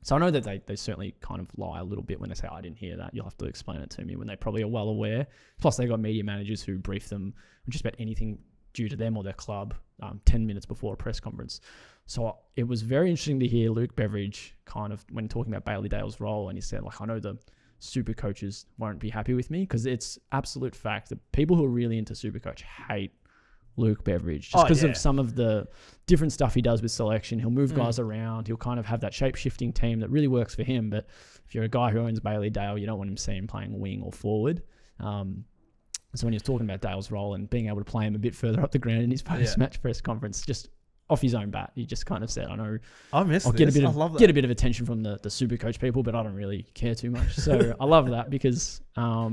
So I know that they certainly kind of lie a little bit when they say, I didn't hear that. You'll have to explain it to me when they probably are well aware. Plus, they've got media managers who brief them on just about anything due to them or their club 10 minutes before a press conference. So it was very interesting to hear Luke Beveridge kind of, when talking about Bailey Dale's role, and he said, like, I know the super coaches won't be happy with me because it's absolute fact that people who are really into super coach hate Luke Beveridge just because of some of the different stuff he does with selection. He'll move guys around. He'll kind of have that shape-shifting team that really works for him. But if you're a guy who owns Bailey Dale, you don't want him seeing playing wing or forward. So when he was talking about Dale's role and being able to play him a bit further up the ground in his post-match press conference, just off his own bat, he just kind of said, I know I'll get a bit of attention from the super coach people, but I don't really care too much. So I love that because I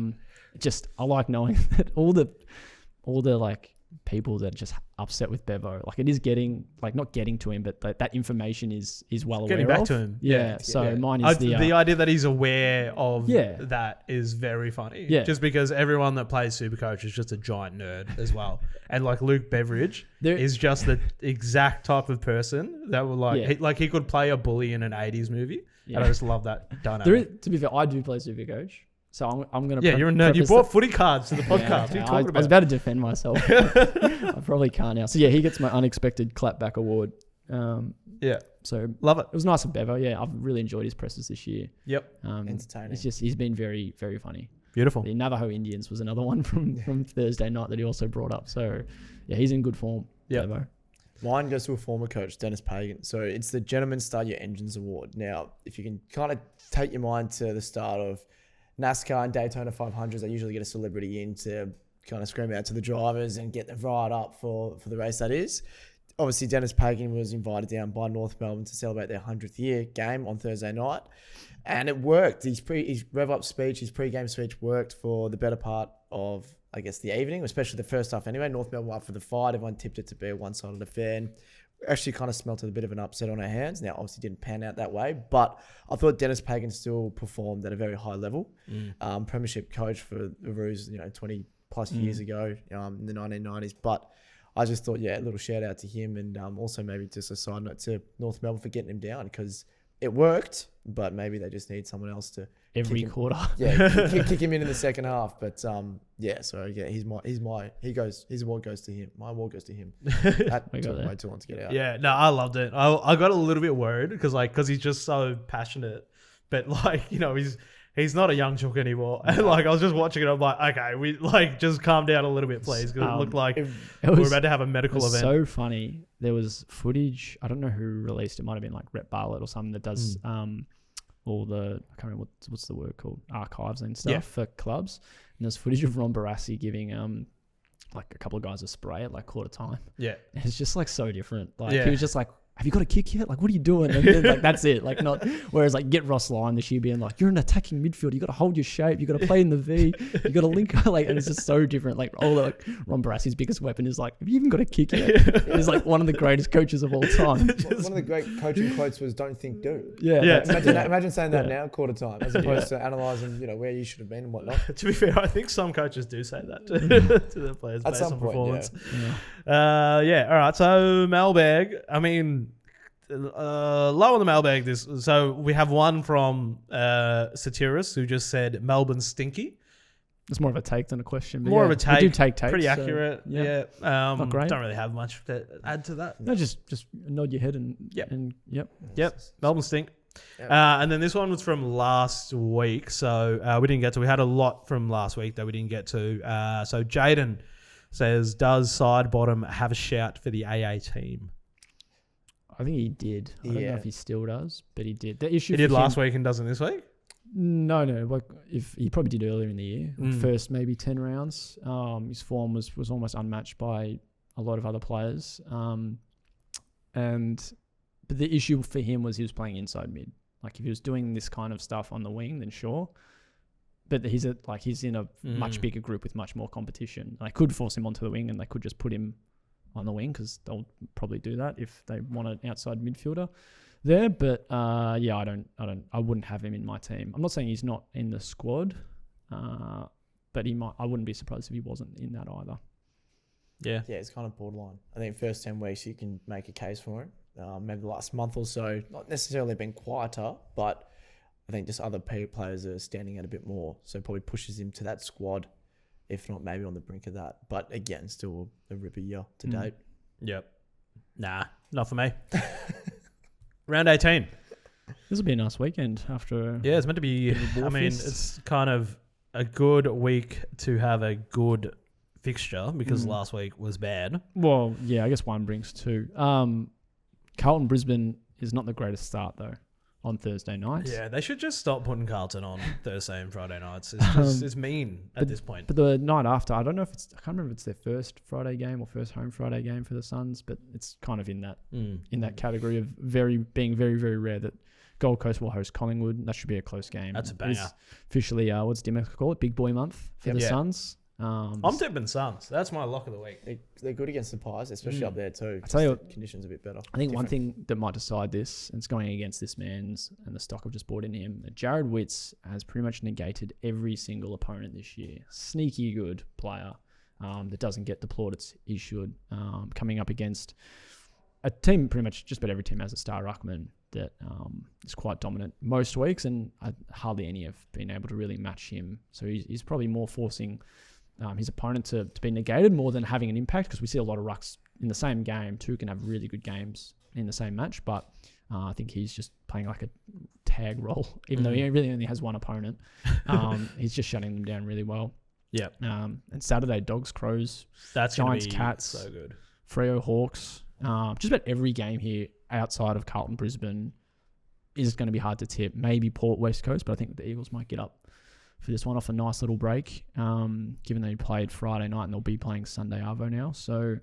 like knowing that all the like people that are just upset with Bevo, like it is getting, like not getting to him, but that information is well aware of. Getting back to him. Yeah. So mine is the idea that he's aware of that is very funny. Yeah. Just because everyone that plays Supercoach is just a giant nerd as well. And like Luke Beveridge is just the exact type of person that would he could play a bully in an 80s movie. Yeah. And I just love that dynamic. To be fair, I do play Supercoach. So I'm going to... Yeah, you're a nerd. You brought footy cards to the podcast. I was about to defend myself. I probably can't now. So yeah, he gets my unexpected clapback award. So love it. It was nice of Bevo. Yeah, I've really enjoyed his presses this year. Yep. Entertaining. It's just, he's been very, very funny. Beautiful. The Navajo Indians was another one from Thursday night that he also brought up. So yeah, he's in good form. Yeah. Bevo. Mine goes to a former coach, Dennis Pagan. So it's the Gentleman Start Your Engines Award. Now, if you can kind of take your mind to the start of NASCAR and Daytona 500s, they usually get a celebrity in to kind of scream out to the drivers and get them fired up for the race that is. Obviously, Dennis Pagan was invited down by North Melbourne to celebrate their 100th year game on Thursday night. And it worked. His rev-up speech, his pre-game speech worked for the better part of, I guess, the evening, especially the first half anyway. North Melbourne were up for the fight. Everyone tipped it to be a one-sided affair. And actually kind of smelt a bit of an upset on our hands. Now, obviously didn't pan out that way, but I thought Dennis Pagan still performed at a very high level. Premiership coach for the Roos, 20 plus years ago in the 1990s. But I just thought, a little shout out to him, and also maybe just a side note to North Melbourne for getting him down because it worked, but maybe they just need someone else to every quarter. Kick him in the second half. But his award goes to him. My award goes to him. That took way too long to get out. Yeah, no, I loved it. I got a little bit worried because he's just so passionate, but he's not a young chook anymore. And I was just watching it. I'm like, okay, we just calm down a little bit, please, because it looked like we're about to have a medical event. So funny. There was footage. I don't know who released it. Might have been like Rhett Bartlett or something that does all the, I can't remember what's the word called, archives and stuff for clubs. And there's footage of Ron Barassi giving a couple of guys a spray at quarter time. Yeah, and it's just so different. He was just have you got a kick yet? Like, what are you doing? And then, like, that's it. Like, not, whereas, like, get Ross Lyon this year being like, you're an attacking midfield. You got to hold your shape. You got to play in the V. You got to link. Like, and it's just so different. Like, like, Ron Barassi's biggest weapon is like, have you even got a kick yet? He's like one of the greatest coaches of all time. One of the great coaching quotes was "Don't think, do." Yeah. Imagine saying that now, quarter time, as opposed to analysing, where you should have been and whatnot. To be fair, I think some coaches do say that to their players At based some on point, performance. yeah. All right. So Mailbag. I mean, low on the Mailbag. So we have one from Satiris who just said Melbourne stinky. It's more of a take than a question. But More of a take. We do take takes. Pretty accurate. yeah. Not great. Don't really have much to add to that. No, just nod your head and Yep. and yep. Yep. Melbourne stink. Yep. And then this one was from last week. So we didn't get to. We had a lot from last week that we didn't get to. So Jaden says, does Side Bottom have a shout for the AA team? I think he did. I don't know Yeah. if he still does, but he did. The issue He did for him- last week and doesn't this week? No. Like if he probably did earlier in the year, Mm. first maybe 10 rounds. His form was almost unmatched by a lot of other players. But the issue for him was he was playing inside mid. Like if he was doing this kind of stuff on the wing, then sure. But he's in a much bigger group with much more competition. I could force him onto the wing, and they could just put him on the wing because they'll probably do that if they want an outside midfielder there. But I wouldn't have him in my team. I'm not saying he's not in the squad, but he might. I wouldn't be surprised if he wasn't in that either. Yeah. Yeah, it's kind of borderline. I think first 10 weeks you can make a case for him. Maybe the last month or so, not necessarily been quieter, but I think just other players are standing out a bit more. So probably pushes him to that squad, if not maybe on the brink of that. But again, still a ripper year to date. Yep. Nah, not for me. Round 18. This will be a nice weekend after. Yeah, it's meant to be. Bit of a war I mean, fist. it's kind of a good week to have a good fixture because last week was bad. Well, yeah, I guess one brings two. Carlton Brisbane is not the greatest start though on Thursday night. Yeah, they should just stop putting Carlton on Thursday and Friday nights. It's just it's mean at this point. But the night after, I can't remember if it's their first Friday game or first home Friday game for the Suns, but it's kind of in that category of being very, very rare that Gold Coast will host Collingwood. That should be a close game. That's a It banger. is officially, what's Dimmock call it? Big boy month for the Yeah. Suns. I'm tipping Suns. That's my lock of the week. They're good against the Pies, especially up there too. I tell you Just what, the conditions a bit better. I think one thing that might decide this, and it's going against this man's and the stock I've just bought in him, Jared Witts has pretty much negated every single opponent this year. Sneaky good player that doesn't get deplored as he should. Coming up against a team, pretty much just about every team has a star ruckman that is quite dominant most weeks, and hardly any have been able to really match him. So he's probably more forcing his opponent to be negated more than having an impact, because we see a lot of rucks in the same game. Two can have really good games in the same match, but I think he's just playing like a tag role, even though he really only has one opponent. He's just shutting them down really well. Yeah. And Saturday, Dogs, Crows, That's Giants, gonna be Cats, so good. Freo, Hawks. Just about every game here outside of Carlton, Brisbane is going to be hard to tip. Maybe Port, West Coast, but I think the Eagles might get up for this one off a nice little break, given they played Friday night and they'll be playing Sunday Arvo now. So,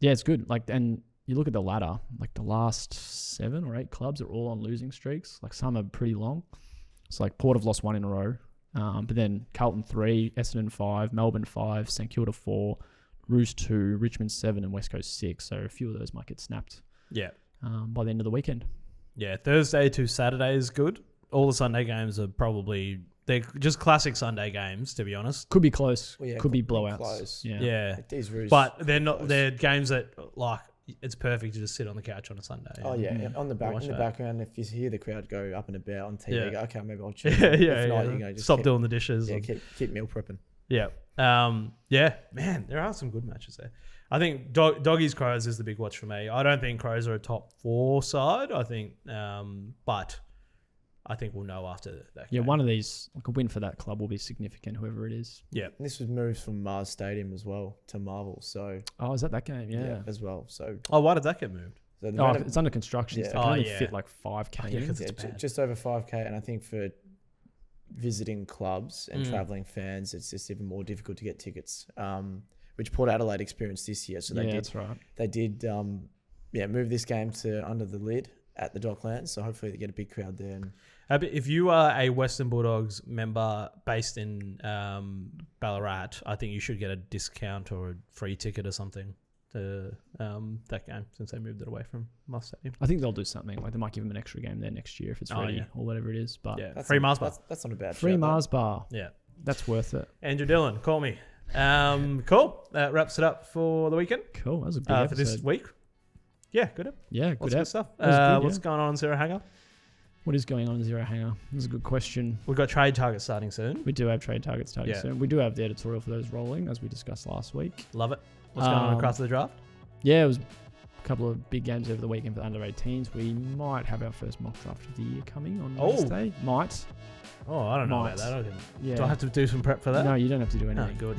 yeah, it's good. And you look at the ladder, like the last 7 or 8 clubs are all on losing streaks. Like some are pretty long. It's like Port have lost 1 in a row. But then Carlton 3, Essendon 5, Melbourne 5, St Kilda 4, Roos 2, Richmond 7 and West Coast 6. So a few of those might get snapped by the end of the weekend. Yeah, Thursday to Saturday is good. All the Sunday games are they're just classic Sunday games, to be honest. Could be close. Well, yeah, could be could be blowouts. close. Yeah. Like these Roos, But they're not. They're games that it's perfect to just sit on the couch on a Sunday. Oh yeah, and on the watch that. background, if you hear the crowd go up and about on TV, Yeah. you go, okay, maybe I'll tune Yeah, in. yeah, If not, yeah. you know, just Stop keep, doing the dishes. Yeah, and- keep meal prepping. Yeah. Yeah, man, there are some good matches there. I think Doggies Crows is the big watch for me. I don't think Crows are a top 4 side. I think, but I think we'll know after that. Yeah, game. one of these, like a win for that club will be significant, whoever it is. Yeah. And this was moved from Mars Stadium as well to Marvel, so Oh, is that game? Yeah. as well. So, Oh, why did that get moved? so the Oh, amount of- it's under construction. Yeah. So they can only yeah. fit like 5K Yeah, in. 'cause yeah, it's bad. just over 5K, and I think for visiting clubs and traveling fans, it's just even more difficult to get tickets. Which Port Adelaide experienced this year. So Yeah, they did that's right. they did move this game to under the lid at the Docklands. So hopefully they get a big crowd there. And If you are a Western Bulldogs member based in Ballarat, I think you should get a discount or a free ticket or something to that game since they moved it away from my stadium. I think they'll do something. Like they might give them an extra game there next year if it's ready or whatever it is. But Yeah, free Mars bar. That's not a bad free shout, Mars bar. Yeah. That's worth it. Andrew Dillon, call me. Cool. That wraps it up for the weekend. Cool. That was a big For episode. this week. Yeah, good. Yeah, Lots good of good stuff. That was good, What's going on in Zero Hanger? What is going on in Zero Hanger? That's a good question. We've got trade targets starting soon. We do have trade targets starting soon. We do have the editorial for those rolling, as we discussed last week. Love it. What's going on across the draft? Yeah, it was a couple of big games over the weekend for the under 18s. We might have our first mock draft of the year coming on Wednesday. Might. Oh, I don't know Might. about that. Yeah. Do I have to do some prep for that? No, you don't have to do Oh, anything. good.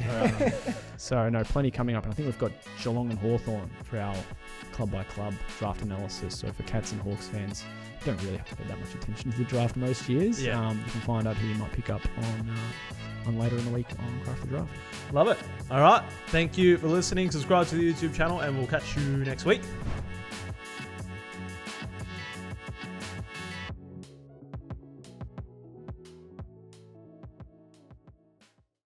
So, no, plenty coming up. And I think we've got Geelong and Hawthorn for our club-by-club draft analysis. So for Cats and Hawks fans, you don't really have to pay that much attention to the draft most years. Yeah. You can find out who you might pick up on later in the week on Craft the Draft. Love it. All right. Thank you for listening. Subscribe to the YouTube channel and we'll catch you next week.